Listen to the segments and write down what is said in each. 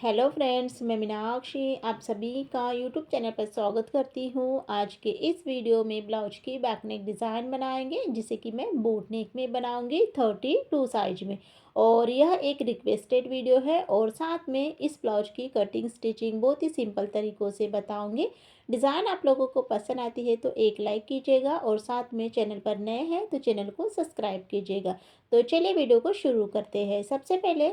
Hello friends, मैं मीनाक्षी आप सभी का यूट्यूब चैनल पर स्वागत करती हूँ। आज के इस वीडियो में ब्लाउज की बैक नेक डिज़ाइन बनाएंगे, जिसे कि मैं बोट नेक में बनाऊंगी 32 साइज में। और यह एक रिक्वेस्टेड वीडियो है और साथ में इस ब्लाउज की कटिंग स्टिचिंग बहुत ही सिंपल तरीक़ों से बताऊंगी। डिज़ाइन आप लोगों को पसंद आती है तो एक लाइक कीजिएगा और साथ में चैनल पर नए हैं तो चैनल को सब्सक्राइब कीजिएगा। तो चलिए वीडियो को शुरू करते हैं। सबसे पहले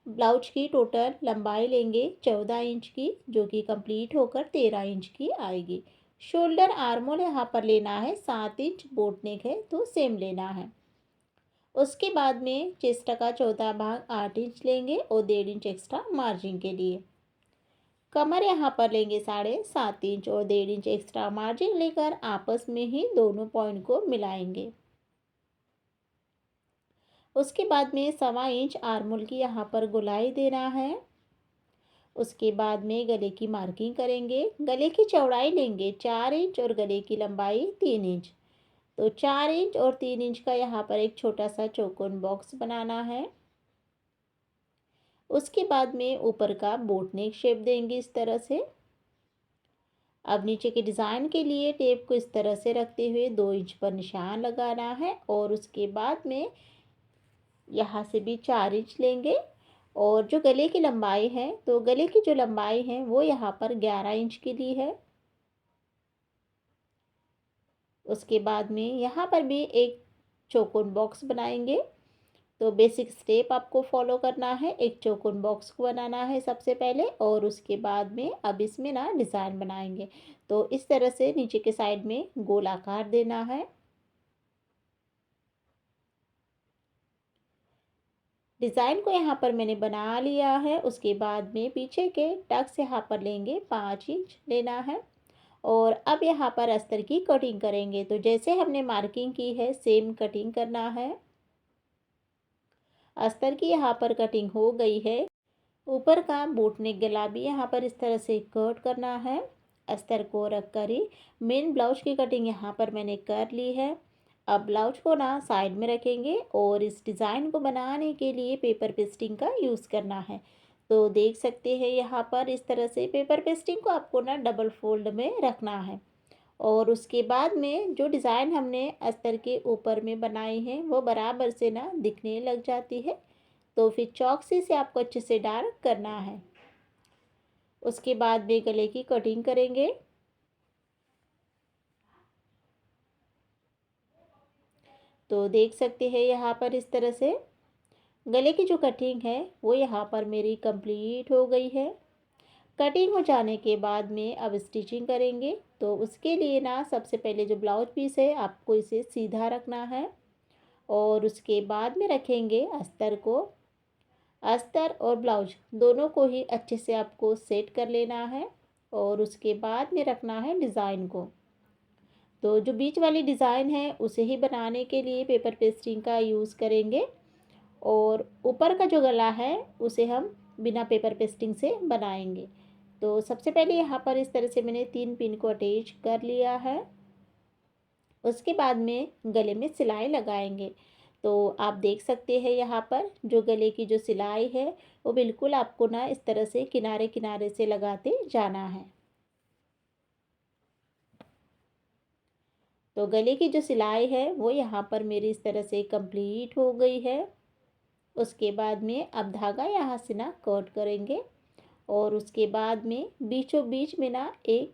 ब्लाउज की टोटल लंबाई लेंगे 14 इंच की, जो कि कंप्लीट होकर 13 इंच की आएगी। शोल्डर आर्मोल यहाँ पर लेना है 7 इंच, बोट नेक है तो सेम लेना है। उसके बाद में चेस्ट का चौथा भाग 8 इंच लेंगे और 1.5 इंच एक्स्ट्रा मार्जिन के लिए। कमर यहाँ पर लेंगे 7.5 इंच और 1.5 इंच एक्स्ट्रा मार्जिन लेकर आपस में ही दोनों पॉइंट को मिलाएंगे। उसके बाद में 1.25 इंच आर्मोल की यहाँ पर गोलाई देना है। उसके बाद में गले की मार्किंग करेंगे। गले की चौड़ाई लेंगे 4 इंच और गले की लंबाई 3 इंच। तो 4 इंच और 3 इंच का यहाँ पर एक छोटा सा चौकोन बॉक्स बनाना है। उसके बाद में ऊपर का बोट नेक शेप देंगे इस तरह से। अब नीचे के डिज़ाइन के लिए टेप को इस तरह से रखते हुए 2 इंच पर निशान लगाना है और उसके बाद में यहाँ से भी 4 इंच लेंगे। और जो गले की लंबाई है, तो गले की जो लंबाई है वो यहाँ पर 11 इंच की ली है। उसके बाद में यहाँ पर भी एक चौकोन बॉक्स बनाएंगे। तो बेसिक स्टेप आपको फॉलो करना है। एक चौकोन बॉक्स को बनाना है सबसे पहले और उसके बाद में अब इसमें ना डिज़ाइन बनाएंगे। तो इस तरह से नीचे के साइड में गोलाकार देना है। डिज़ाइन को यहाँ पर मैंने बना लिया है। उसके बाद में पीछे के टक्स यहाँ पर लेंगे 5 इंच लेना है। और अब यहाँ पर अस्तर की कटिंग करेंगे। तो जैसे हमने मार्किंग की है सेम कटिंग करना है। अस्तर की यहाँ पर कटिंग हो गई है। ऊपर का बोट नेक गला भी यहाँ पर इस तरह से कट करना है। अस्तर को रख कर ही मेन ब्लाउज की कटिंग यहाँ पर मैंने कर ली है। अब ब्लाउज को ना साइड में रखेंगे और इस डिज़ाइन को बनाने के लिए पेपर पेस्टिंग का यूज़ करना है। तो देख सकते हैं यहाँ पर इस तरह से पेपर पेस्टिंग को आपको ना डबल फोल्ड में रखना है। और उसके बाद में जो डिज़ाइन हमने अस्तर के ऊपर में बनाई है वो बराबर से ना दिखने लग जाती है। तो फिर चॉक से आपको अच्छे से डार्क करना है। उसके बाद में गले की कटिंग करेंगे। तो देख सकते हैं यहाँ पर इस तरह से गले की जो कटिंग है वो यहाँ पर मेरी कंप्लीट हो गई है। कटिंग हो जाने के बाद में अब स्टिचिंग करेंगे। तो उसके लिए ना सबसे पहले जो ब्लाउज पीस है आपको इसे सीधा रखना है और उसके बाद में रखेंगे अस्तर को। अस्तर और ब्लाउज दोनों को ही अच्छे से आपको सेट कर लेना है और उसके बाद में रखना है डिज़ाइन को। तो जो बीच वाली डिज़ाइन है उसे ही बनाने के लिए पेपर पेस्टिंग का यूज़ करेंगे और ऊपर का जो गला है उसे हम बिना पेपर पेस्टिंग से बनाएंगे। तो सबसे पहले यहाँ पर इस तरह से मैंने 3 पिन को अटैच कर लिया है। उसके बाद में गले में सिलाई लगाएंगे। तो आप देख सकते हैं यहाँ पर जो गले की जो सिलाई है वो बिल्कुल आपको ना इस तरह से किनारे किनारे से लगाते जाना है। तो गले की जो सिलाई है वो यहाँ पर मेरी इस तरह से कंप्लीट हो गई है। उसके बाद में अब धागा यहाँ से ना कट करेंगे और उसके बाद में बीचों बीच में ना एक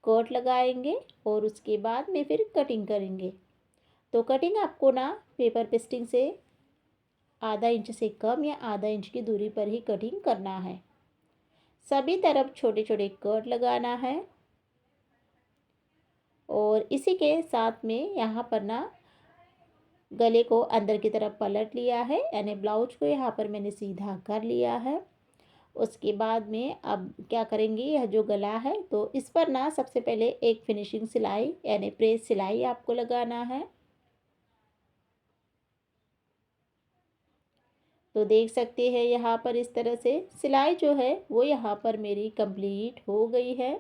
कट लगाएंगे और उसके बाद में फिर कटिंग करेंगे। तो कटिंग आपको ना पेपर पेस्टिंग से आधा इंच से कम या आधा इंच की दूरी पर ही कटिंग करना है। सभी तरफ छोटे छोटे कट लगाना है और इसी के साथ में यहाँ पर ना गले को अंदर की तरफ पलट लिया है, यानी ब्लाउज को यहाँ पर मैंने सीधा कर लिया है। उसके बाद में अब क्या करेंगे, यह जो गला है तो इस पर ना सबसे पहले एक फिनिशिंग सिलाई यानी प्रेस सिलाई आपको लगाना है। तो देख सकते हैं यहाँ पर इस तरह से सिलाई जो है वो यहाँ पर मेरी कंप्लीट हो गई है।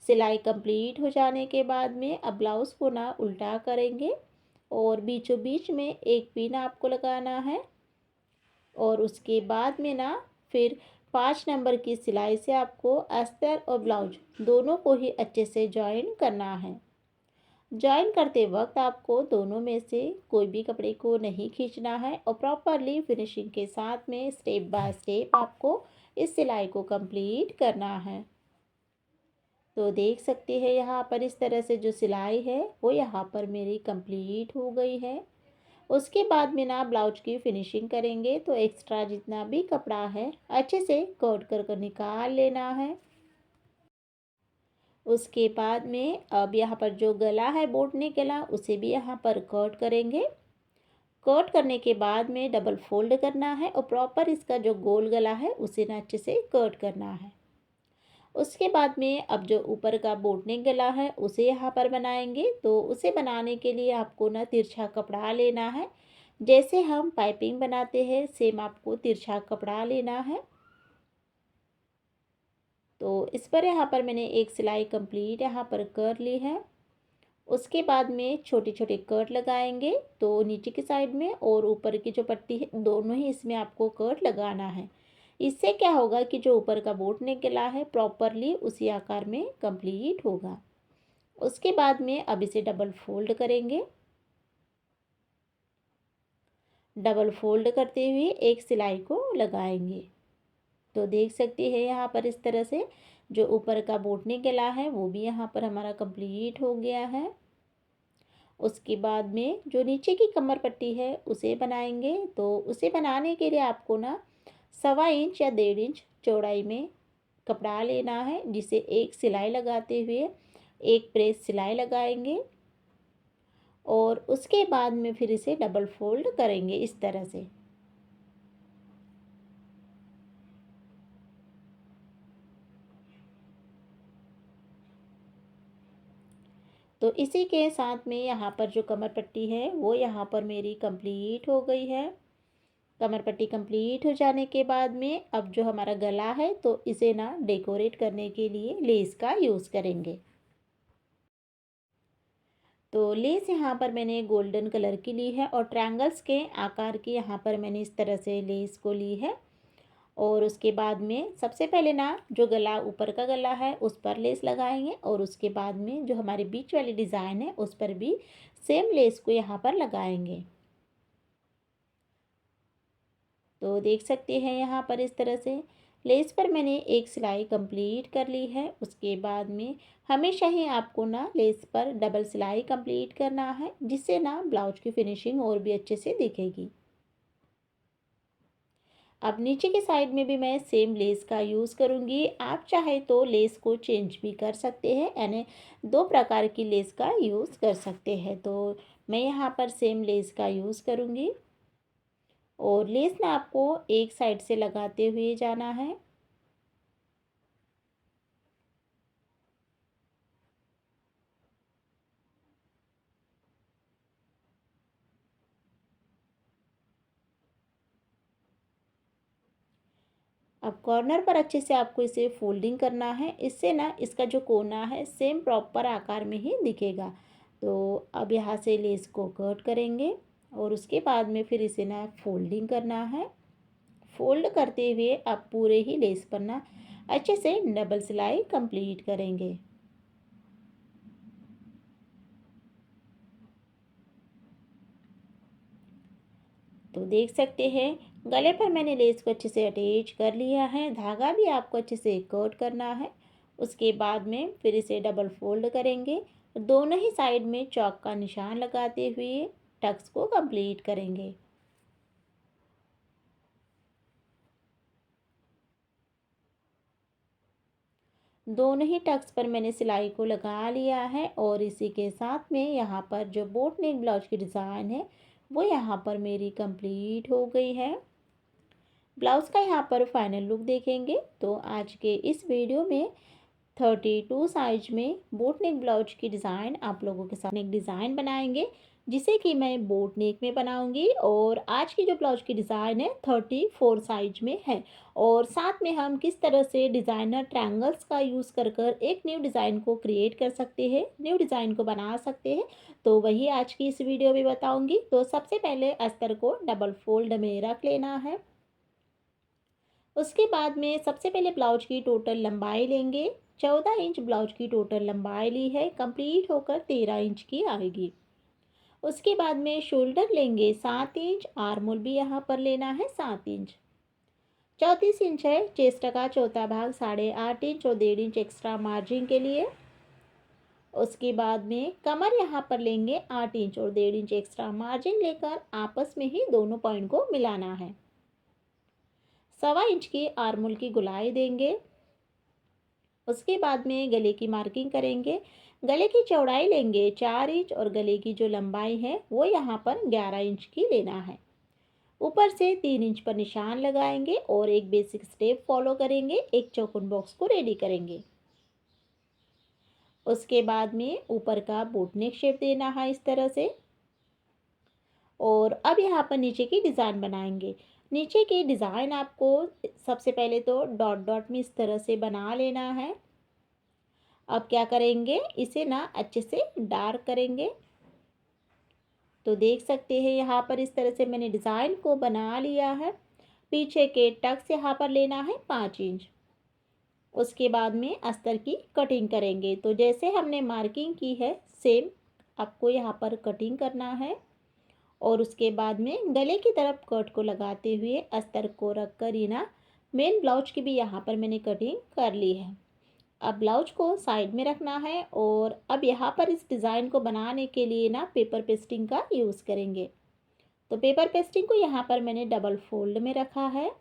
सिलाई कंप्लीट हो जाने के बाद में अब ब्लाउज़ को ना उल्टा करेंगे और बीचों बीच में एक पिन आपको लगाना है और उसके बाद में ना फिर 5 नंबर की सिलाई से आपको अस्तर और ब्लाउज दोनों को ही अच्छे से जॉइन करना है। जॉइन करते वक्त आपको दोनों में से कोई भी कपड़े को नहीं खींचना है और प्रॉपरली फिनिशिंग के साथ में स्टेप बाय स्टेप आपको इस सिलाई को कंप्लीट करना है। तो देख सकते हैं यहाँ पर इस तरह से जो सिलाई है वो यहाँ पर मेरी कंप्लीट हो गई है। उसके बाद में ना ब्लाउज की फिनिशिंग करेंगे तो एक्स्ट्रा जितना भी कपड़ा है अच्छे से कट कर निकाल लेना है। उसके बाद में अब यहाँ पर जो गला है बोट नेक गला उसे भी यहाँ पर कट करेंगे। कट करने के बाद में डबल फोल्ड करना है और प्रॉपर इसका जो गोल गला है उसे ना अच्छे से कट करना है। उसके बाद में अब जो ऊपर का बोट नेक गला है उसे यहाँ पर बनाएंगे। तो उसे बनाने के लिए आपको ना तिरछा कपड़ा लेना है। जैसे हम पाइपिंग बनाते हैं सेम आपको तिरछा कपड़ा लेना है। तो इस पर यहाँ पर मैंने एक सिलाई कंप्लीट यहाँ पर कर ली है। उसके बाद में छोटे छोटे कट लगाएंगे। तो नीचे की साइड में और ऊपर की जो पट्टी है दोनों ही इसमें आपको कट लगाना है। इससे क्या होगा कि जो ऊपर का बोट नेक गला है प्रॉपरली उसी आकार में कंप्लीट होगा। उसके बाद में अब इसे डबल फोल्ड करेंगे। डबल फोल्ड करते हुए एक सिलाई को लगाएंगे। तो देख सकते हैं यहाँ पर इस तरह से जो ऊपर का बोट नेक गला है वो भी यहाँ पर हमारा कंप्लीट हो गया है। उसके बाद में जो नीचे की कमर पट्टी है उसे बनाएंगे। तो उसे बनाने के लिए आपको ना 1.25 इंच या 1.5 इंच चौड़ाई में कपड़ा लेना है, जिसे एक सिलाई लगाते हुए एक प्रेस सिलाई लगाएंगे और उसके बाद में फिर इसे डबल फोल्ड करेंगे इस तरह से। तो इसी के साथ में यहाँ पर जो कमर पट्टी है वो यहाँ पर मेरी कंप्लीट हो गई है। कमर पट्टी कंप्लीट हो जाने के बाद में अब जो हमारा गला है तो इसे ना डेकोरेट करने के लिए लेस का यूज़ करेंगे। तो लेस यहाँ पर मैंने गोल्डन कलर की ली है और ट्रायंगल्स के आकार की यहाँ पर मैंने इस तरह से लेस को ली है। और उसके बाद में सबसे पहले ना जो गला ऊपर का गला है उस पर लेस लगाएंगे और उसके बाद में जो हमारे बीच वाली डिज़ाइन है उस पर भी सेम लेस को यहाँ पर लगाएंगे। तो देख सकते हैं यहाँ पर इस तरह से लेस पर मैंने एक सिलाई कंप्लीट कर ली है। उसके बाद में हमेशा ही आपको ना लेस पर डबल सिलाई कंप्लीट करना है, जिससे ना ब्लाउज की फिनिशिंग और भी अच्छे से दिखेगी। अब नीचे के साइड में भी मैं सेम लेस का यूज़ करूँगी। आप चाहे तो लेस को चेंज भी कर सकते हैं, यानी दो प्रकार की लेस का यूज़ कर सकते हैं। तो मैं यहाँ पर सेम लेस का यूज़ करूँगी और लेस ना आपको एक साइड से लगाते हुए जाना है। अब कॉर्नर पर अच्छे से आपको इसे फोल्डिंग करना है, इससे ना इसका जो कोना है सेम प्रॉपर आकार में ही दिखेगा। तो अब यहाँ से लेस को कट करेंगे और उसके बाद में फिर इसे ना फोल्डिंग करना है। फोल्ड करते हुए आप पूरे ही लेस पर ना अच्छे से डबल सिलाई कंप्लीट करेंगे। तो देख सकते हैं गले पर मैंने लेस को अच्छे से अटैच कर लिया है। धागा भी आपको अच्छे से कट करना है। उसके बाद में फिर इसे डबल फोल्ड करेंगे। दोनों ही साइड में चौक का निशान लगाते हुए टक्स को कंप्लीट करेंगे। दोनों ही टक्स पर मैंने सिलाई को लगा लिया है और इसी के साथ में यहाँ पर जो बोट नेक ब्लाउज की डिज़ाइन है वो यहाँ पर मेरी कंप्लीट हो गई है। ब्लाउज़ का यहाँ पर फाइनल लुक देखेंगे तो आज के इस वीडियो में 32 साइज में बोट नेक ब्लाउज की डिज़ाइन आप लोगों के साथ एक डिज़ाइन बनाएंगे, जिसे कि मैं बोट नेक में बनाऊंगी। और आज की जो ब्लाउज की डिज़ाइन है 34 साइज में है। और साथ में हम किस तरह से डिज़ाइनर ट्रायंगल्स का यूज़ कर कर एक न्यू डिज़ाइन को क्रिएट कर सकते हैं, न्यू डिज़ाइन को बना सकते हैं, तो वही आज की इस वीडियो में बताऊँगी। तो सबसे पहले अस्तर को डबल फोल्ड में रख लेना है। उसके बाद में सबसे पहले ब्लाउज की टोटल लंबाई लेंगे। 14 इंच ब्लाउज की टोटल लंबाई ली है, कंप्लीट होकर 13 इंच की आएगी। उसके बाद में शोल्डर लेंगे 7 इंच, आर्म होल भी यहाँ पर लेना है 7 इंच। 34 इंच है चेस्ट का चौथा भाग, 8.5 इंच और 1.5 इंच एक्स्ट्रा मार्जिन के लिए। उसके बाद में कमर यहाँ पर लेंगे 8 इंच और 1.5 इंच एक्स्ट्रा मार्जिन लेकर आपस में ही दोनों पॉइंट को मिलाना है। 1.25 इंच की आर्म होल की गुलाई देंगे। उसके बाद में गले की मार्किंग करेंगे। गले की चौड़ाई लेंगे 4 इंच और गले की जो लंबाई है वो यहाँ पर 11 इंच की लेना है। ऊपर से 3 इंच पर निशान लगाएंगे और एक बेसिक स्टेप फॉलो करेंगे। एक चौकोन बॉक्स को रेडी करेंगे। उसके बाद में ऊपर का बोट नेक शेप देना है इस तरह से। और अब यहाँ पर नीचे की डिज़ाइन बनाएंगे। नीचे की डिज़ाइन आपको सबसे पहले तो डॉट डॉट में इस तरह से बना लेना है। अब क्या करेंगे, इसे ना अच्छे से डार्क करेंगे। तो देख सकते हैं यहाँ पर इस तरह से मैंने डिज़ाइन को बना लिया है। पीछे के टक्स यहाँ पर लेना है 5 इंच। उसके बाद में अस्तर की कटिंग करेंगे। तो जैसे हमने मार्किंग की है सेम आपको यहाँ पर कटिंग करना है। और उसके बाद में गले की तरफ कट को लगाते हुए अस्तर को रख कर ही ना मेन ब्लाउज की भी यहाँ पर मैंने कटिंग कर ली है। अब ब्लाउज को साइड में रखना है और अब यहाँ पर इस डिज़ाइन को बनाने के लिए ना पेपर पेस्टिंग का यूज़ करेंगे। तो पेपर पेस्टिंग को यहाँ पर मैंने डबल फोल्ड में रखा है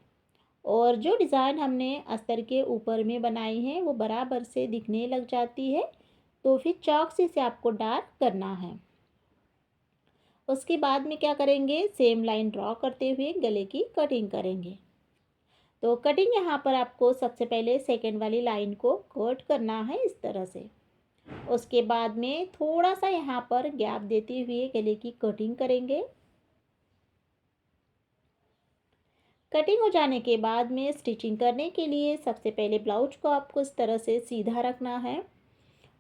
और जो डिज़ाइन हमने अस्तर के ऊपर में बनाई है वो बराबर से दिखने लग जाती है। तो फिर चॉक से इसे आपको डार्क करना है। उसके बाद में क्या करेंगे, सेम लाइन ड्रॉ करते हुए गले की कटिंग करेंगे। तो कटिंग यहाँ पर आपको सबसे पहले सेकंड वाली लाइन को कट करना है इस तरह से। उसके बाद में थोड़ा सा यहाँ पर गैप देते हुए गले की कटिंग करेंगे। कटिंग हो जाने के बाद में स्टिचिंग करने के लिए सबसे पहले ब्लाउज को आपको इस तरह से सीधा रखना है।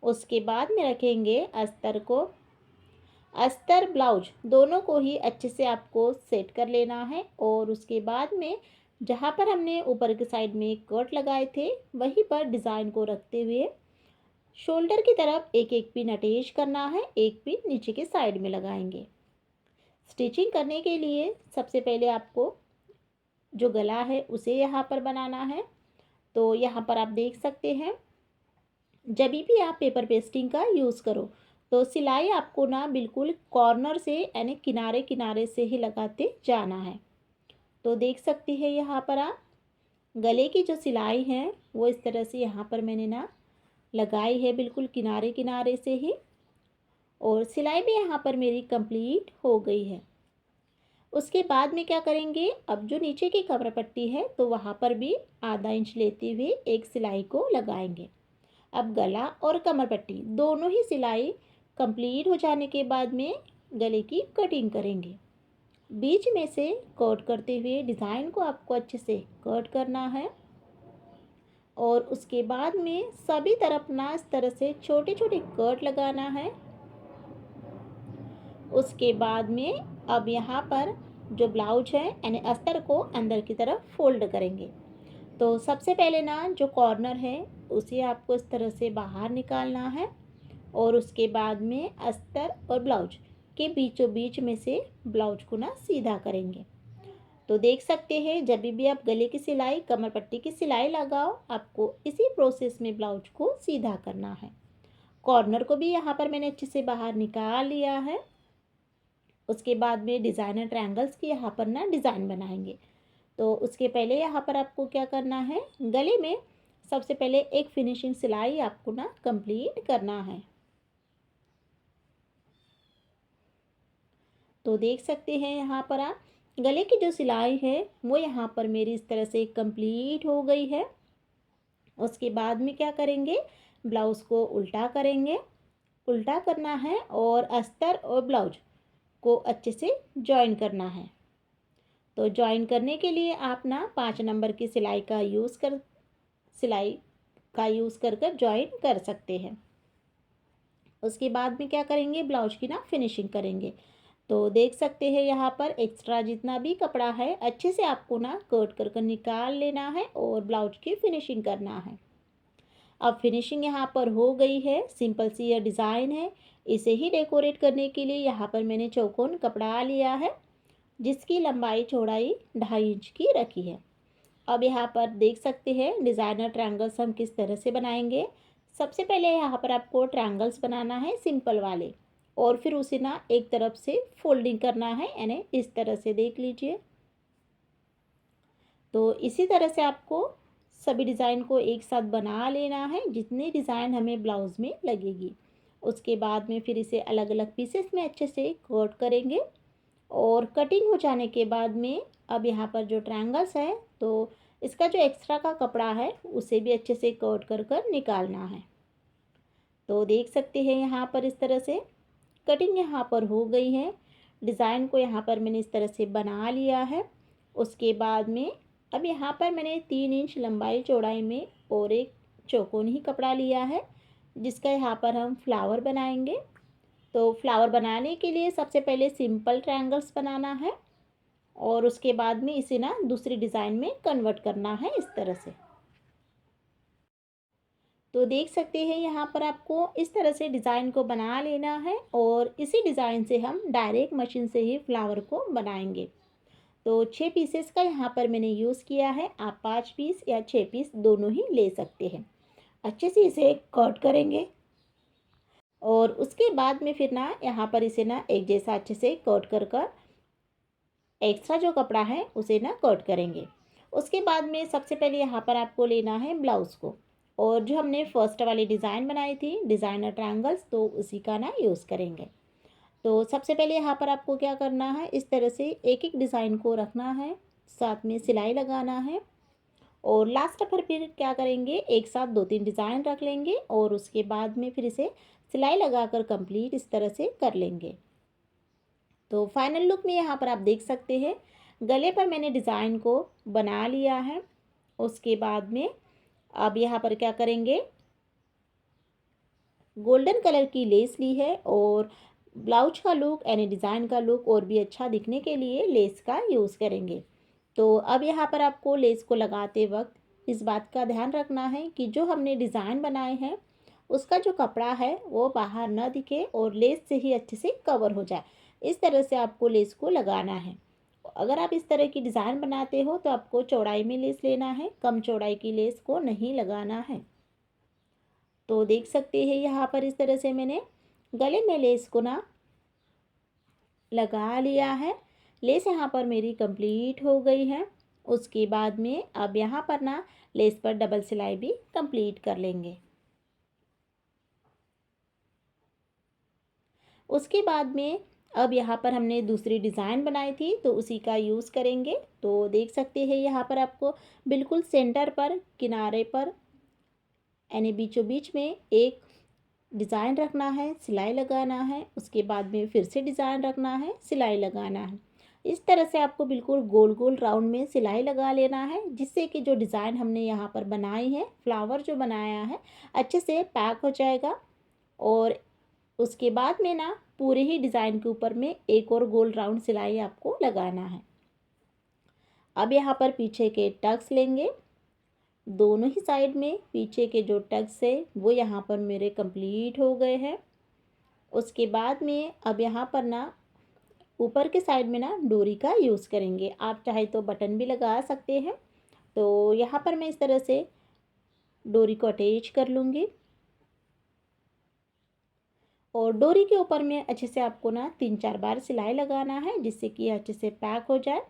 उसके बाद में रखेंगे अस्तर को। अस्तर ब्लाउज दोनों को ही अच्छे से आपको सेट कर लेना है। और उसके बाद में जहाँ पर हमने ऊपर की साइड में कट लगाए थे वहीं पर डिज़ाइन को रखते हुए शोल्डर की तरफ एक एक पिन अटैच करना है, एक पिन नीचे के साइड में लगाएंगे। स्टिचिंग करने के लिए सबसे पहले आपको जो गला है उसे यहाँ पर बनाना है। तो यहाँ पर आप देख सकते हैं जब भी आप पेपर पेस्टिंग का यूज़ करो तो सिलाई आपको ना बिल्कुल कॉर्नर से यानी किनारे किनारे से ही लगाते जाना है। तो देख सकती है यहाँ पर आप गले की जो सिलाई है वो इस तरह से यहाँ पर मैंने ना लगाई है बिल्कुल किनारे किनारे से ही। और सिलाई भी यहाँ पर मेरी कंप्लीट हो गई है। उसके बाद में क्या करेंगे, अब जो नीचे की कमर पट्टी है तो वहाँ पर भी आधा इंच लेते हुए एक सिलाई को लगाएंगे। अब गला और कमर पट्टी दोनों ही सिलाई कंप्लीट हो जाने के बाद में गले की कटिंग करेंगे। बीच में से कट करते हुए डिज़ाइन को आपको अच्छे से कट करना है। और उसके बाद में सभी तरफ ना इस तरह से छोटे छोटे कट लगाना है। उसके बाद में अब यहाँ पर जो ब्लाउज है यानी अस्तर को अंदर की तरफ फोल्ड करेंगे। तो सबसे पहले ना जो कॉर्नर है उसे आपको इस तरह से बाहर निकालना है। और उसके बाद में अस्तर और ब्लाउज के बीचों बीच में से ब्लाउज को ना सीधा करेंगे। तो देख सकते हैं जब भी आप गले की सिलाई कमर पट्टी की सिलाई लगाओ आपको इसी प्रोसेस में ब्लाउज को सीधा करना है। कॉर्नर को भी यहाँ पर मैंने अच्छे से बाहर निकाल लिया है। उसके बाद में डिज़ाइनर ट्रायंगल्स की यहाँ पर ना डिज़ाइन बनाएंगे। तो उसके पहले यहाँ पर आपको क्या करना है, गले में सबसे पहले एक फिनिशिंग सिलाई आपको ना कंप्लीट करना है। तो देख सकते हैं यहाँ पर आप गले की जो सिलाई है वो यहाँ पर मेरी इस तरह से कंप्लीट हो गई है। उसके बाद में क्या करेंगे, ब्लाउज़ को उल्टा करेंगे। उल्टा करना है और अस्तर और ब्लाउज को अच्छे से जॉइन करना है। तो जॉइन करने के लिए आप ना 5 नंबर की सिलाई का यूज़ कर कर जॉइन कर सकते हैं। उसके बाद में क्या करेंगे, ब्लाउज की ना फिनिशिंग करेंगे। तो देख सकते हैं यहाँ पर एक्स्ट्रा जितना भी कपड़ा है अच्छे से आपको ना कट कर कर निकाल लेना है और ब्लाउज की फिनिशिंग करना है। अब फिनिशिंग यहाँ पर हो गई है। सिंपल सी यह डिज़ाइन है। इसे ही डेकोरेट करने के लिए यहाँ पर मैंने चौकोन कपड़ा लिया है जिसकी लंबाई चौड़ाई 2.5 इंच की रखी है। अब यहाँ पर देख सकते हैं डिज़ाइनर ट्रायंगल्स हम किस तरह से बनाएंगे। सबसे पहले यहाँ पर आपको ट्रायंगल्स बनाना है सिंपल वाले, और फिर उसे ना एक तरफ से फोल्डिंग करना है, यानी इस तरह से देख लीजिए। तो इसी तरह से आपको सभी डिज़ाइन को एक साथ बना लेना है जितनी डिज़ाइन हमें ब्लाउज़ में लगेगी। उसके बाद में फिर इसे अलग अलग पीसेस में अच्छे से कट करेंगे, और कटिंग हो जाने के बाद में अब यहाँ पर जो ट्रायंगल्स है तो इसका जो एक्स्ट्रा का कपड़ा है उसे भी अच्छे से कट कर कर निकालना है। तो देख सकते हैं यहाँ पर इस तरह से कटिंग यहाँ पर हो गई है। डिज़ाइन को यहाँ पर मैंने इस तरह से बना लिया है। उसके बाद में अब यहाँ पर मैंने 3 इंच लंबाई चौड़ाई में और एक चौकोन ही कपड़ा लिया है जिसका यहाँ पर हम फ्लावर बनाएंगे। तो फ्लावर बनाने के लिए सबसे पहले सिंपल ट्रायंगल्स बनाना है और उसके बाद में इसे ना दूसरी डिज़ाइन में कन्वर्ट करना है इस तरह से। तो देख सकते हैं यहाँ पर आपको इस तरह से डिज़ाइन को बना लेना है और इसी डिज़ाइन से हम डायरेक्ट मशीन से ही फ्लावर को बनाएंगे। तो 6 पीसेस का यहाँ पर मैंने यूज़ किया है। आप 5 पीस या 6 पीस दोनों ही ले सकते हैं। अच्छे से इसे कट करेंगे और उसके बाद में फिर ना यहाँ पर इसे ना एक जैसा अच्छे से कट कर कर एक्स्ट्रा जो कपड़ा है उसे ना कट करेंगे। उसके बाद में सबसे पहले यहाँ पर आपको लेना है ब्लाउज़ को, और जो हमने फर्स्ट वाली डिज़ाइन बनाई थी डिज़ाइनर ट्रायंगल्स, तो उसी का ना यूज़ करेंगे। तो सबसे पहले यहाँ पर आपको क्या करना है, इस तरह से एक एक डिज़ाइन को रखना है, साथ में सिलाई लगाना है, और लास्ट पर फिर क्या करेंगे एक साथ 2-3 डिज़ाइन रख लेंगे और उसके बाद में फिर इसे सिलाई लगाकर कंप्लीट इस तरह से कर लेंगे। तो फाइनल लुक में यहाँ पर आप देख सकते हैं गले पर मैंने डिज़ाइन को बना लिया है। उसके बाद में अब यहाँ पर क्या करेंगे, गोल्डन कलर की लेस ली है और ब्लाउज का लुक यानी डिज़ाइन का लुक और भी अच्छा दिखने के लिए लेस का यूज़ करेंगे। तो अब यहाँ पर आपको लेस को लगाते वक्त इस बात का ध्यान रखना है कि जो हमने डिज़ाइन बनाए हैं उसका जो कपड़ा है वो बाहर ना दिखे और लेस से ही अच्छे से कवर हो जाए। इस तरह से आपको लेस को लगाना है। अगर आप इस तरह की डिज़ाइन बनाते हो तो आपको चौड़ाई में लेस लेना है, कम चौड़ाई की लेस को नहीं लगाना है। तो देख सकते हैं यहाँ पर इस तरह से मैंने गले में लेस को ना लगा लिया है। लेस यहाँ पर मेरी कंप्लीट हो गई है। उसके बाद में अब यहाँ पर ना लेस पर डबल सिलाई भी कंप्लीट कर लेंगे। उसके बाद में अब यहाँ पर हमने दूसरी डिज़ाइन बनाई थी तो उसी का यूज़ करेंगे। तो देख सकते हैं यहाँ पर आपको बिल्कुल सेंटर पर किनारे पर यानी बीचों बीच में एक डिज़ाइन रखना है, सिलाई लगाना है, उसके बाद में फिर से डिज़ाइन रखना है, सिलाई लगाना है। इस तरह से आपको बिल्कुल गोल गोल राउंड में सिलाई लगा लेना है जिससे कि जो डिज़ाइन हमने यहाँ पर बनाई है, फ्लावर जो बनाया है, अच्छे से पैक हो जाएगा। और उसके बाद में ना पूरे ही डिज़ाइन के ऊपर में एक और गोल राउंड सिलाई आपको लगाना है। अब यहाँ पर पीछे के टक्स लेंगे, दोनों ही साइड में पीछे के जो टक्स है वो यहाँ पर मेरे कंप्लीट हो गए हैं। उसके बाद में अब यहाँ पर ना ऊपर के साइड में ना डोरी का यूज़ करेंगे। आप चाहे तो बटन भी लगा सकते हैं। तो यहाँ पर मैं इस तरह से डोरी को अटैच कर लूँगी और डोरी के ऊपर में अच्छे से आपको ना 3-4 बार सिलाई लगाना है जिससे कि अच्छे से पैक हो जाए।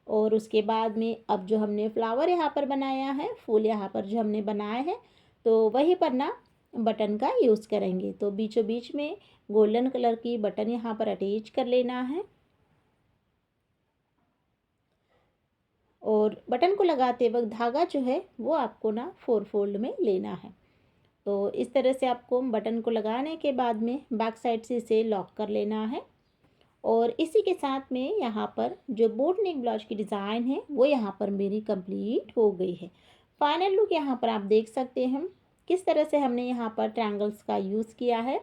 और उसके बाद में अब जो हमने फ्लावर यहाँ पर बनाया है, फूल यहाँ पर जो हमने बनाए हैं, तो वहीं पर ना बटन का यूज़ करेंगे। तो बीचों बीच में गोल्डन कलर की बटन यहाँ पर अटैच कर लेना है और बटन को लगाते वक्त धागा जो है वो आपको ना 4 फोल्ड में लेना है। तो इस तरह से आपको बटन को लगाने के बाद में बैक साइड से इसे लॉक कर लेना है। और इसी के साथ में यहाँ पर जो बोट नेक ब्लाउज की डिज़ाइन है वो यहाँ पर मेरी कंप्लीट हो गई है। फाइनल लुक यहाँ पर आप देख सकते हैं किस तरह से हमने यहाँ पर ट्रायंगल्स का यूज़ किया है।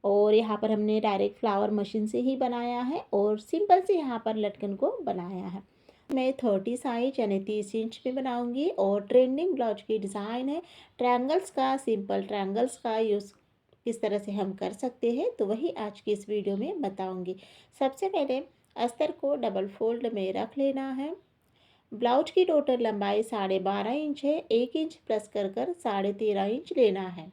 और यहाँ पर हमने डायरेक्ट फ्लावर मशीन से ही बनाया है और सिंपल से यहाँ पर लटकन को बनाया है। मैं 30 साइज यानी 30 इंच में बनाऊंगी और ट्रेंडिंग ब्लाउज की डिज़ाइन है ट्रायंगल्स का, सिंपल ट्रायंगल्स का यूज़ किस तरह से हम कर सकते हैं तो वही आज की इस वीडियो में बताऊंगी। सबसे पहले अस्तर को डबल फोल्ड में रख लेना है। ब्लाउज की टोटल लंबाई 12.5 इंच है, 1 इंच प्लस कर 13.5 इंच लेना है।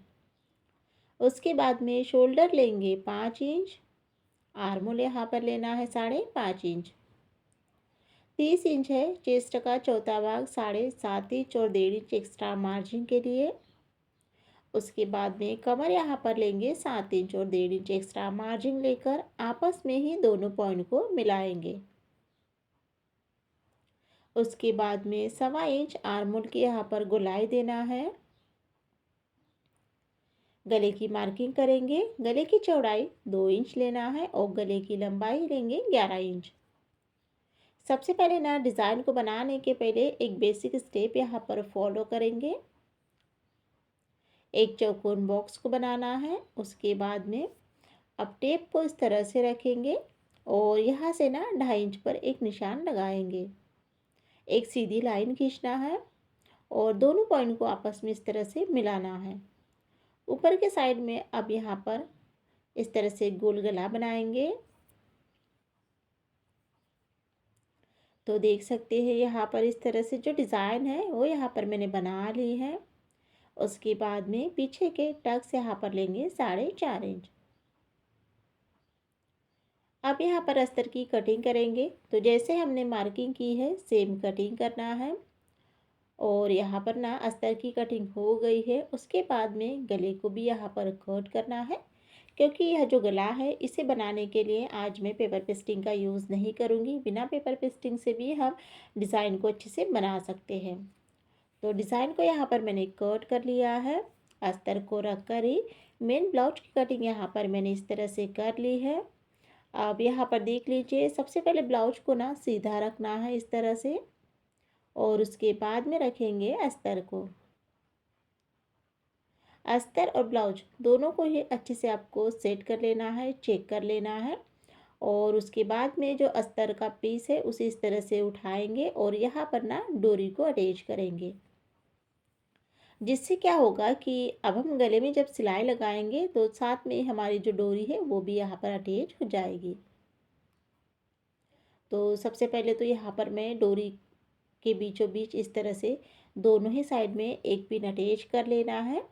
उसके बाद में शोल्डर लेंगे 5 इंच, आर्मोल यहाँ पर लेना है 5.5 इंच। 30 इंच है चेस्ट का चौथा भाग, 7.5 इंच और 1.5 इंच एक्स्ट्रा मार्जिन के लिए। उसके बाद में कमर यहाँ पर लेंगे 7 इंच और 1.5 इंच एक्स्ट्रा मार्जिन लेकर आपस में ही दोनों पॉइंट को मिलाएंगे। उसके बाद में 1.25 इंच आर्मोल के यहाँ पर गोलाई देना है। गले की मार्किंग करेंगे। गले की चौड़ाई 2 इंच लेना है और गले की लंबाई लेंगे 11 इंच। सबसे पहले ना डिज़ाइन को बनाने के पहले एक बेसिक स्टेप यहाँ पर फॉलो करेंगे। एक चौकोन बॉक्स को बनाना है। उसके बाद में अब टेप को इस तरह से रखेंगे और यहाँ से ना 2.5 इंच पर एक निशान लगाएंगे। एक सीधी लाइन खींचना है और दोनों पॉइंट को आपस में इस तरह से मिलाना है। ऊपर के साइड में अब यहाँ पर इस तरह से गोल गला बनाएंगे। तो देख सकते हैं यहाँ पर इस तरह से जो डिज़ाइन है वो यहाँ पर मैंने बना ली है। उसके बाद में पीछे के टक्स यहाँ पर लेंगे 4.5 इंच। अब यहाँ पर अस्तर की कटिंग करेंगे। तो जैसे हमने मार्किंग की है सेम कटिंग करना है। और यहाँ पर ना अस्तर की कटिंग हो गई है। उसके बाद में गले को भी यहाँ पर कट करना है, क्योंकि यह जो गला है इसे बनाने के लिए आज मैं पेपर पेस्टिंग का यूज़ नहीं करूँगी। बिना पेपर पेस्टिंग से भी हम डिज़ाइन को अच्छे से बना सकते हैं। तो डिज़ाइन को यहाँ पर मैंने कट कर लिया है। अस्तर को रख कर ही मेन ब्लाउज की कटिंग यहाँ पर मैंने इस तरह से कर ली है। अब यहाँ पर देख लीजिए, सबसे पहले ब्लाउज को ना सीधा रखना है इस तरह से और उसके बाद में रखेंगे अस्तर को। अस्तर और ब्लाउज दोनों को ही अच्छे से आपको सेट कर लेना है, चेक कर लेना है। और उसके बाद में जो अस्तर का पीस है उसे इस तरह से उठाएंगे और यहाँ पर ना डोरी को अटैच करेंगे। जिससे क्या होगा कि अब हम गले में जब सिलाई लगाएंगे तो साथ में हमारी जो डोरी है वो भी यहाँ पर अटैच हो जाएगी। तो सबसे पहले तो यहाँ पर मैं डोरी के बीचों बीच इस तरह से दोनों ही साइड में एक पिन अटैच कर लेना है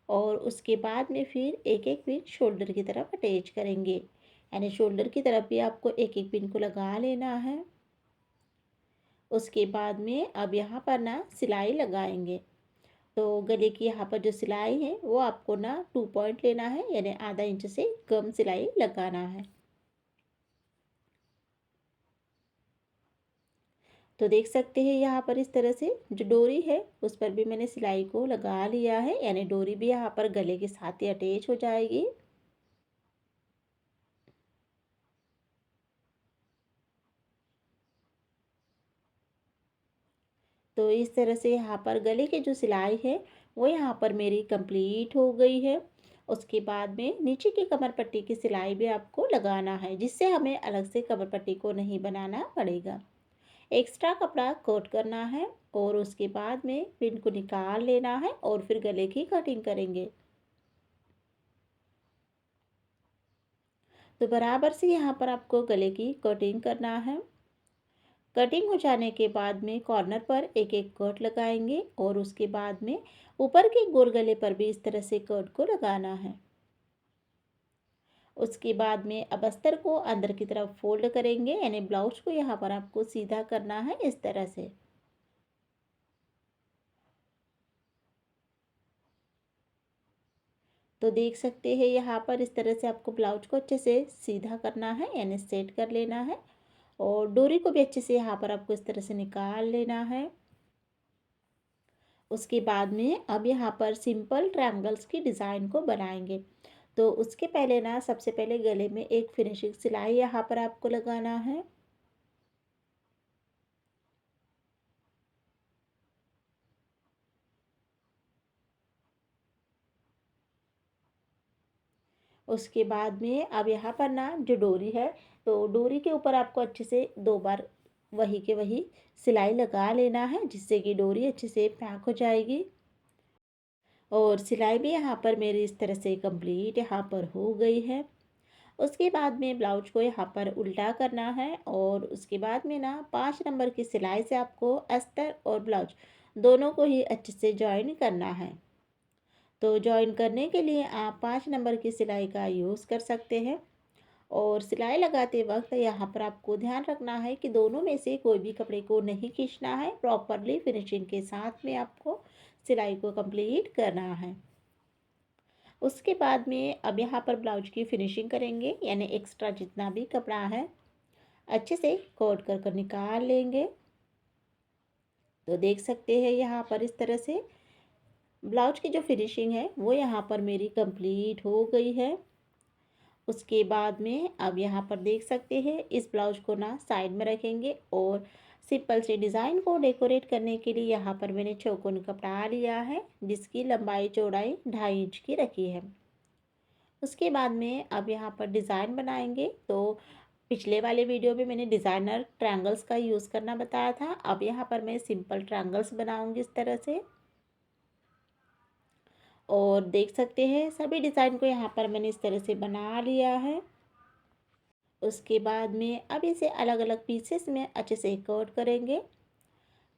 और उसके बाद में फिर एक एक पिन शोल्डर की तरफ अटैच करेंगे। यानी शोल्डर की तरफ भी आपको एक एक पिन को लगा लेना है। उसके बाद में अब यहाँ पर ना सिलाई लगाएंगे। तो गले की यहाँ पर जो सिलाई है वो आपको ना 2 पॉइंट लेना है, यानी आधा इंच से कम सिलाई लगाना है। तो देख सकते हैं यहाँ पर इस तरह से जो डोरी है उस पर भी मैंने सिलाई को लगा लिया है, यानी डोरी भी यहाँ पर गले के साथ ही अटैच हो जाएगी। तो इस तरह से यहाँ पर गले की जो सिलाई है वो यहाँ पर मेरी कंप्लीट हो गई है। उसके बाद में नीचे की कमर पट्टी की सिलाई भी आपको लगाना है, जिससे हमें अलग से कमर पट्टी को नहीं बनाना पड़ेगा। एक्स्ट्रा कपड़ा कोट करना है और उसके बाद में पिन को निकाल लेना है और फिर गले की कटिंग करेंगे। तो बराबर से यहाँ पर आपको गले की कटिंग करना है। कटिंग हो जाने के बाद में कॉर्नर पर एक एक कट लगाएंगे और उसके बाद में ऊपर के गोल गले पर भी इस तरह से कट को लगाना है। उसके बाद में अब अस्तर को अंदर की तरफ फोल्ड करेंगे, यानी ब्लाउज को यहाँ पर आपको सीधा करना है इस तरह से। तो देख सकते हैं यहाँ पर इस तरह से आपको ब्लाउज को अच्छे से सीधा करना है, यानी सेट कर लेना है। और डोरी को भी अच्छे से यहाँ पर आपको इस तरह से निकाल लेना है। उसके बाद में अब यहाँ पर सिंपल ट्रायंगल्स की डिज़ाइन को बनाएंगे। तो उसके पहले ना सबसे पहले गले में एक फिनिशिंग सिलाई यहाँ पर आपको लगाना है। उसके बाद में अब यहाँ पर ना जो डोरी है, तो डोरी के ऊपर आपको अच्छे से 2 बार वही के वही सिलाई लगा लेना है, जिससे कि डोरी अच्छे से पैक हो जाएगी। और सिलाई भी यहाँ पर मेरी इस तरह से कंप्लीट यहाँ पर हो गई है। उसके बाद में ब्लाउज को यहाँ पर उल्टा करना है और उसके बाद में ना 5 नंबर की सिलाई से आपको अस्तर और ब्लाउज दोनों को ही अच्छे से जॉइन करना है। तो जॉइन करने के लिए आप 5 नंबर की सिलाई का यूज़ कर सकते हैं। और सिलाई लगाते वक्त यहाँ पर आपको ध्यान रखना है कि दोनों में से कोई भी कपड़े को नहीं खींचना है। प्रॉपरली फिनिशिंग के साथ में आपको सिलाई को कंप्लीट करना है। उसके बाद में अब यहाँ पर ब्लाउज की फिनिशिंग करेंगे, यानी एक्स्ट्रा जितना भी कपड़ा है अच्छे से कोट कर निकाल लेंगे। तो देख सकते हैं यहाँ पर इस तरह से ब्लाउज की जो फिनिशिंग है वो यहाँ पर मेरी कंप्लीट हो गई है। उसके बाद में अब यहाँ पर देख सकते हैं इस ब्लाउज को ना साइड में रखेंगे और सिंपल से डिज़ाइन को डेकोरेट करने के लिए यहाँ पर मैंने चौकोन कपड़ा लिया है, जिसकी लंबाई चौड़ाई 2.5 इंच की रखी है। उसके बाद में अब यहाँ पर डिज़ाइन बनाएंगे। तो पिछले वाले वीडियो में मैंने डिज़ाइनर ट्रायंगल्स का यूज़ करना बताया था। अब यहाँ पर मैं सिंपल ट्रायंगल्स बनाऊंगी इस तरह से। और देख सकते हैं सभी डिज़ाइन को यहाँ पर मैंने इस तरह से बना लिया है। उसके बाद में अब इसे अलग अलग पीसेस में अच्छे से कट करेंगे।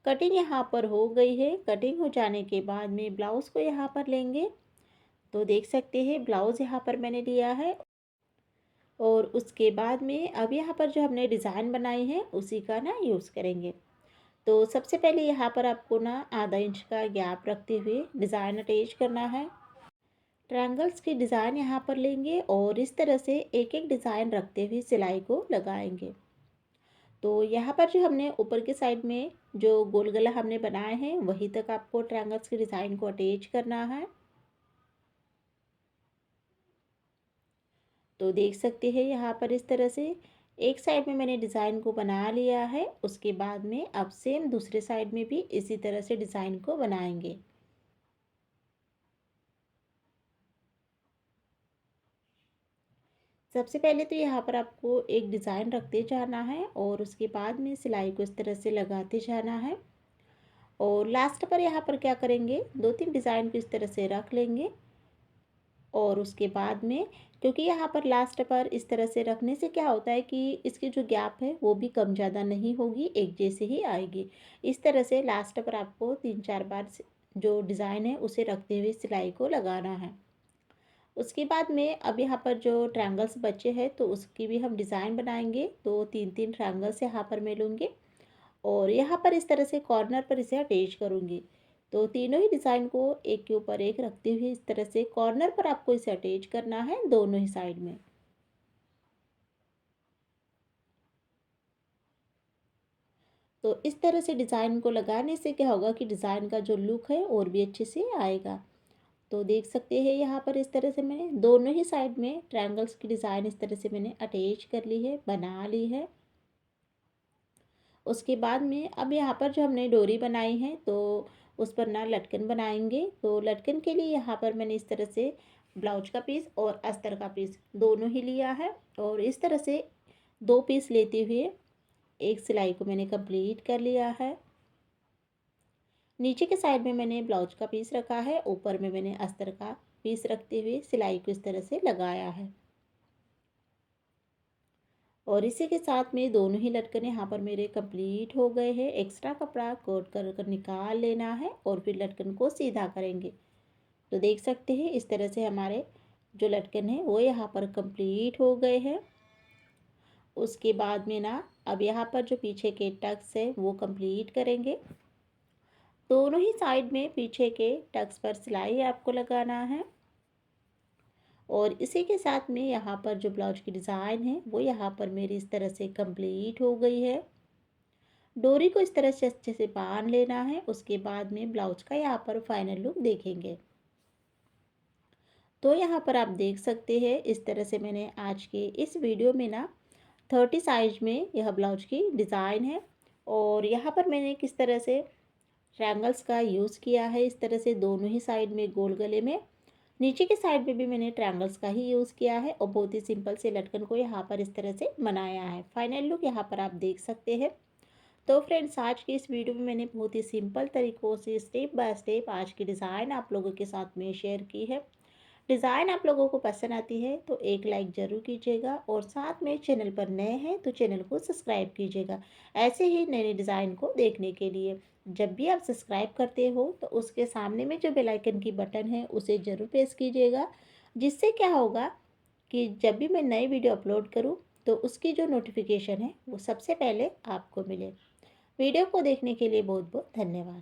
कटिंग यहाँ पर हो गई है। कटिंग हो जाने के बाद में ब्लाउज़ को यहाँ पर लेंगे। तो देख सकते हैं ब्लाउज़ यहाँ पर मैंने लिया है। और उसके बाद में अब यहाँ पर जो हमने डिज़ाइन बनाई है उसी का ना यूज़ करेंगे। तो सबसे पहले यहाँ पर आपको ना आधा इंच का गैप रखते हुए डिज़ाइन अटैच करना है। ट्रायंगल्स की डिज़ाइन यहाँ पर लेंगे और इस तरह से एक एक डिज़ाइन रखते हुए सिलाई को लगाएंगे। तो यहाँ पर जो हमने ऊपर के साइड में जो गोल गला हमने बनाए हैं वहीं तक आपको ट्रायंगल्स की डिज़ाइन को अटैच करना है। तो देख सकते हैं यहाँ पर इस तरह से एक साइड में मैंने डिज़ाइन को बना लिया है। उसके बाद में अब सेम दूसरे साइड में भी इसी तरह से डिज़ाइन को बनाएंगे। सबसे पहले तो यहाँ पर आपको एक डिज़ाइन रखते जाना है और उसके बाद में सिलाई को इस तरह से लगाते जाना है। और लास्ट पर यहाँ पर क्या करेंगे, 2-3 डिज़ाइन को इस तरह से रख लेंगे। और उसके बाद में क्योंकि यहाँ पर लास्ट पर इस तरह से रखने से क्या होता है कि इसकी जो गैप है वो भी कम ज़्यादा नहीं होगी, एक जैसे ही आएगी। इस तरह से लास्ट पर आपको 3-4 बार जो डिज़ाइन है उसे रखते हुए सिलाई को लगाना है। उसके बाद में अब यहाँ पर जो ट्रायंगल्स बचे हैं तो उसकी भी हम डिज़ाइन बनाएंगे। तो 3-3 ट्रायंगल्स यहाँ पर मैं लूँगी और यहाँ पर इस तरह से कॉर्नर पर इसे अटैच करूँगी। तो तीनों ही डिज़ाइन को एक के ऊपर एक रखते हुए इस तरह से कॉर्नर पर आपको इसे अटैच करना है दोनों ही साइड में। तो इस तरह से डिज़ाइन को लगाने से क्या होगा कि डिज़ाइन का जो लुक है और भी अच्छे से आएगा। तो देख सकते हैं यहाँ पर इस तरह से मैंने दोनों ही साइड में ट्रायंगल्स की डिज़ाइन इस तरह से मैंने अटैच कर ली है, बना ली है। उसके बाद में अब यहाँ पर जो हमने डोरी बनाई है तो उस पर ना लटकन बनाएंगे। तो लटकन के लिए यहाँ पर मैंने इस तरह से ब्लाउज का पीस और अस्तर का पीस दोनों ही लिया है और इस तरह से 2 पीस लेते हुए एक सिलाई को मैंने कंप्लीट कर लिया है। नीचे के साइड में मैंने ब्लाउज का पीस रखा है, ऊपर में मैंने अस्तर का पीस रखते हुए सिलाई को इस तरह से लगाया है। और इसी के साथ में दोनों ही लटकन यहाँ पर मेरे कंप्लीट हो गए हैं। एक्स्ट्रा कपड़ा कोट कर निकाल लेना है और फिर लटकन को सीधा करेंगे। तो देख सकते हैं इस तरह से हमारे जो लटकन है वो यहाँ पर कंप्लीट हो गए हैं। उसके बाद में ना अब यहाँ पर जो पीछे के टक्स है वो कंप्लीट करेंगे। दोनों ही साइड में पीछे के टक्स पर सिलाई आपको लगाना है। और इसी के साथ में यहाँ पर जो ब्लाउज की डिज़ाइन है वो यहाँ पर मेरी इस तरह से कंप्लीट हो गई है। डोरी को इस तरह से अच्छे से बांध लेना है। उसके बाद में ब्लाउज का यहाँ पर फाइनल लुक देखेंगे। तो यहाँ पर आप देख सकते हैं इस तरह से मैंने आज के इस वीडियो में ना 30 साइज में यह ब्लाउज की डिज़ाइन है। और यहाँ पर मैंने किस तरह से ट्रायंगल्स का यूज़ किया है, इस तरह से दोनों ही साइड में गोल गले में नीचे की साइड पे भी मैंने ट्रायंगल्स का ही यूज़ किया है और बहुत ही सिंपल से लटकन को यहाँ पर इस तरह से बनाया है। फाइनल लुक यहाँ पर आप देख सकते हैं। तो फ्रेंड्स, आज की इस वीडियो में मैंने बहुत ही सिंपल तरीक़ों से स्टेप बाय स्टेप आज की डिज़ाइन आप लोगों के साथ में शेयर की है। डिज़ाइन आप लोगों को पसंद आती है तो एक लाइक ज़रूर कीजिएगा और साथ में चैनल पर नए हैं तो चैनल को सब्सक्राइब कीजिएगा ऐसे ही नए नए डिज़ाइन को देखने के लिए। जब भी आप सब्सक्राइब करते हो तो उसके सामने में जो बेल आइकन की बटन है उसे ज़रूर प्रेस कीजिएगा, जिससे क्या होगा कि जब भी मैं नई वीडियो अपलोड करूँ तो उसकी जो नोटिफिकेशन है वो सबसे पहले आपको मिले। वीडियो को देखने के लिए बहुत बहुत धन्यवाद।